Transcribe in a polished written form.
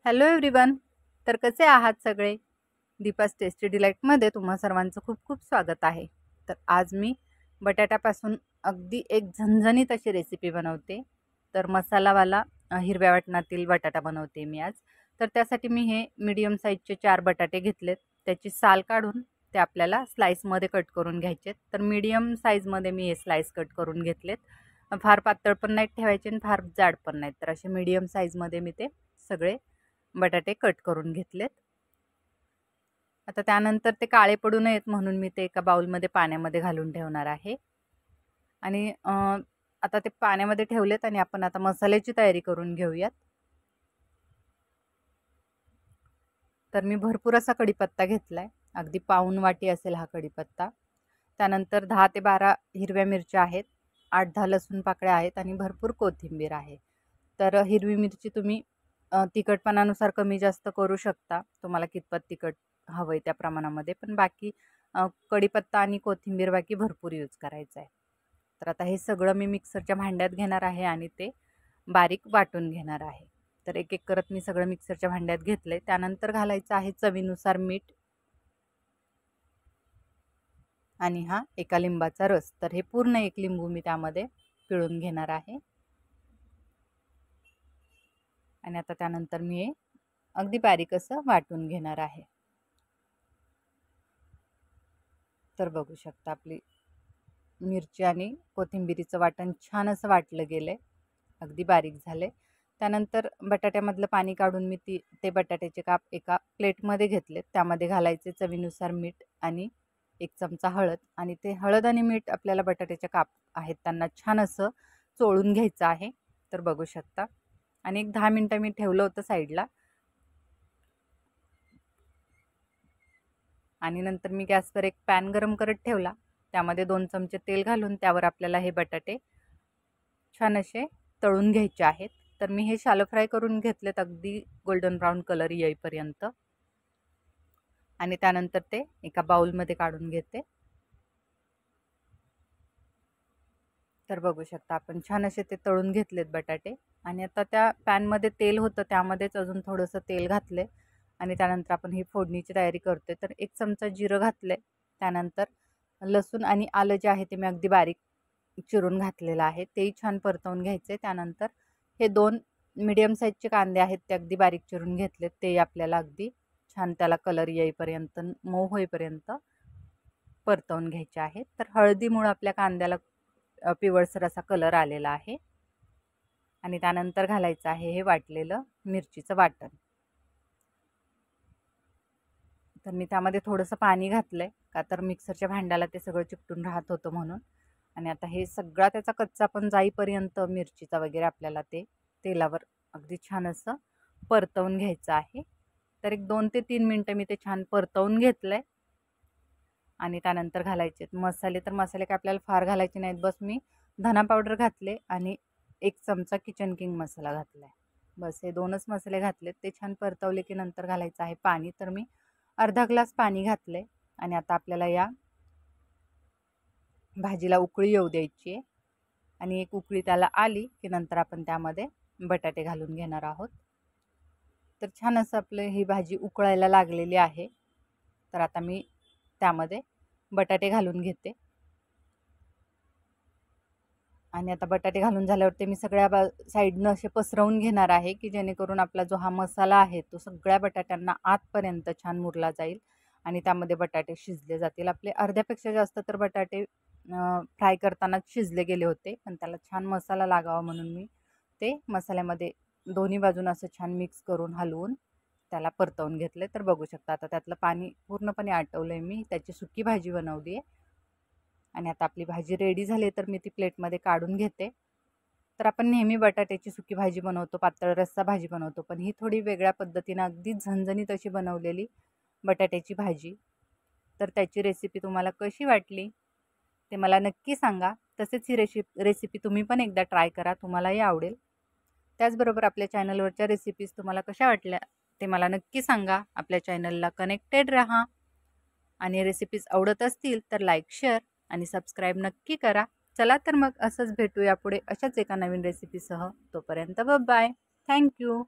Hello everyone. तर कसे आहात सगळे? दीपास टेस्टी डिलाईटमध्ये तुम्हा सर्वांचं खूप खूप स्वागत आहे. तर आज मी बटाट्यापासून अगदी एक झणझणीत अशी रेसिपी बनवते. तर मसालावाला हिरव्या वाटणातील बटाटा बनवते मी आज. तर त्यासाठी मी हे मीडियम साईजचे 4 बटाटे घेतलेत. त्याची साल काढून ते आपल्याला स्लाईसमध्ये कट करून घ्यायचे. तर मीडियम साईजमध्ये मी हे स्लाईस कट करून घेतलेत. फार पातळ पण नाहीत ठेवायचे आणि फार जाड पण नाहीत. तर असे मीडियम साईजमध्ये मी ते सगळे बटाटे कट करून घेतलेत. आता त्यानंतर ते काळे पडू नयेत म्हणून मी ते एका बाउलमध्ये पाण्यामध्ये घालून ठेवणार आहे. आणि आता ते पाण्यामध्ये ठेवलेत आणि आपण आता मसाल्याची तयारी करून घेऊयात. तर मी भरपूर असा कढीपत्ता घेतलाय. अगदी पाऊण वाटी असेल हा कढीपत्ता. त्यानंतर 10 ते 12 हिरव्या मिरच्या आहेत, 8-10 लसूण पाकळ्या आहेत आणि भरपूर कोथिंबीर आहे. तर हिरवी मिरची तुम्ही तिखटपणानुसार कमी जास्त करू शकता. तुम्हाला कितपत तिखट हवंय त्या प्रमाणामध्ये. पण बाकी कढीपत्ता आणि कोथिंबीर बाकी भरपूर यूज करायचा आहे. तर आता हे सगळं मी मिक्सरच्या भांड्यात घेणार आहे आणि ते बारीक वाटून घेणार आहे. तर एक एक करत मी सगळं मिक्सरच्या भांड्यात घेतलंय. त्यानंतर घालायचं आहे चवीनुसार मीठ आणि हा एका लिंबाचा रस. तर हे पूर्ण एक लिंबू मी त्यामध्ये पिळून घेणार आहे. आणि आता त्यानंतर मी हे अगदी बारीक असं वाटून घेणार आहे. तर बघू शकता आपली मिरची आणि कोथिंबीरीचं वाटण छान असं वाटलं गेलंय, अगदी बारीक झाले. त्यानंतर बटाट्यामधलं पाणी काढून मी ते बटाट्याचे काप एका प्लेटमध्ये घेतलेत. त्यामध्ये घालायचे चवीनुसार मीठ आणि 1 चमचा हळद. आणि ते हळद आणि मीठ आपल्याला बटाट्याचे काप आहेत त्यांना छान असं चोळून घ्यायचं आहे. तर बघू शकता. आणि एक 10 मिनटं मी ठेवलं होतं साईडला. आणि नंतर मी गॅसवर एक पॅन गरम करत ठेवला. त्यामध्ये 2 चमचे तेल घालून त्यावर आपल्याला हे बटाटे छान असे तळून घ्यायचे आहेत. तर मी हे शॅलो फ्राय करून घेतलेत अगदी गोल्डन ब्राऊन कलर येईपर्यंत. आणि त्यानंतर ते एका बाउलमध्ये काढून घेते. तर बघू शकता आपण छान असे ते तळून घेतलेत बटाटे. आणि आता त्या पॅनमध्ये तेल होतं त्यामध्येच अजून थोडंसं तेल घातले. आणि त्यानंतर आपण ही फोडणीची तयारी करतोय. तर 1 चमचा जिरं घातले. त्यानंतर लसूण आणि आलं जे आहे ते मी अगदी बारीक चिरून घातलेलं आहे. तेही छान परतवून घ्यायचे. त्यानंतर हे 2 मीडियम साईजचे कांदे आहेत ते अगदी बारीक चिरून घेतलेत. ते आपल्याला अगदी छान त्याला कलर येईपर्यंत, मऊ होईपर्यंत परतवून घ्यायचे आहेत. तर हळदीमुळे आपल्या कांद्याला पिवळसर असा कलर आलेला आहे. आणि त्यानंतर घालायचं आहे हे वाटलेलं मिरचीचं वाटण. तर मी त्यामध्ये थोडंसं पाणी घातलंय का तर मिक्सरच्या भांड्याला ते सगळं चिकटून राहत होतं म्हणून. आणि आता हे सगळा त्याचा कच्चा पण जाईपर्यंत मिरचीचा वगैरे आपल्याला ते तेलावर अगदी छान असं परतवून घ्यायचं आहे. तर एक 2 ते 3 मिनटं मी ते छान परतवून घेतलंय. आणि त्यानंतर घालायचे मसाले. तर मसाले काय आपल्याला फार घालायचे नाहीत. बस मी धना पावडर घातले आणि 1 चमचा किचन किंग मसाला घातलाय. बस हे 2च मसाले घातलेत. ते छान परतवले की नंतर घालायचं आहे पाणी. तर मी अर्धा ग्लास पाणी घातले. आणि आता आपल्याला या भाजीला उकळी येऊ द्यायची आहे. आणि एक उकळी त्याला आली की नंतर आपण त्यामध्ये बटाटे घालून घेणार आहोत. तर छान असं आपलं ही भाजी उकळायला लागलेली आहे. तर आता मी त्यामध्ये बटाटे घालून घेते. आणि आता बटाटे घालून झाल्यावर ते मी सगळ्या साईडनं असे पसरवून घेणार आहे की जेणेकरून आपला जो हा मसाला आहे तो सगळ्या बटाट्यांना आतपर्यंत छान मुरला जाईल आणि त्यामध्ये बटाटे शिजले जातील. आपले अर्ध्यापेक्षा जास्त तर बटाटे फ्राय करताना शिजले गेले होते. पण त्याला छान मसाला लागावा म्हणून मी ते मसाल्यामध्ये दोन्ही बाजून असं छान मिक्स करून हलवून त्याला परतवून घेतले. तर बघू शकता आता त्यातलं पाणी पूर्णपणे आटवलं आहे. मी त्याची सुकी भाजी बनवली आहे. आणि आता आपली भाजी रेडी झाली तर मी ती प्लेटमध्ये काढून घेते. तर आपण नेहमी बटाट्याची सुकी भाजी बनवतो, पातळ रस्सा भाजी बनवतो. पण ही थोडी वेगळ्या पद्धतीनं अगदी झणझणीत अशी बनवलेली बटाट्याची भाजी. तर त्याची रेसिपी तुम्हाला कशी वाटली ते मला नक्की सांगा. तसेच ही रेसिपी तुम्ही पण एकदा ट्राय करा, तुम्हालाही आवडेल. त्याचबरोबर आपल्या चॅनलवरच्या रेसिपीज तुम्हाला कशा वाटल्या ते मला नक्की सांगा. आपल्या चॅनलला कनेक्टेड राहा. आणि रेसिपीज आवडत असतील तर लाईक, शेअर आणि सबस्क्राईब नक्की करा. चला तर मग असंच भेटूया पुढे अशाच एका नवीन रेसिपीसह. तोपर्यंत बाय. थँक्यू.